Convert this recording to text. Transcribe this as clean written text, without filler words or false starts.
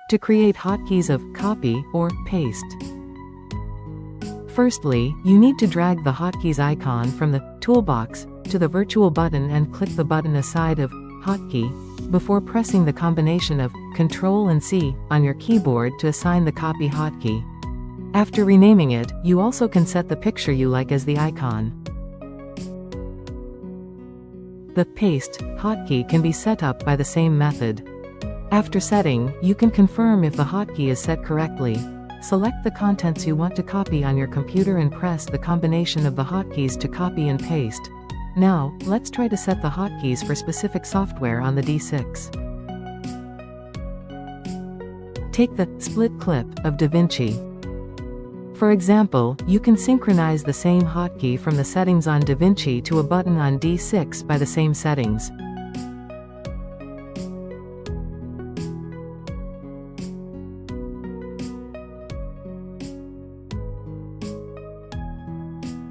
To create hotkeys of copy or paste. Firstly, you need to drag the hotkeys icon from the toolbox to the virtual button and click the button aside of hotkey before pressing the combination of Ctrl and C on your keyboard to assign the copy hotkey. After renaming it, you also can set the picture you like as the icon. The paste hotkey can be set up by the same method. After setting, you can confirm if the hotkey is set correctly. Select the contents you want to copy on your computer and press the combination of the hotkeys to copy and paste. Now, let's try to set the hotkeys for specific software on the D6. Take the split clip of DaVinci. For example, you can synchronize the same hotkey from the settings on DaVinci to a button on D6 by the same settings.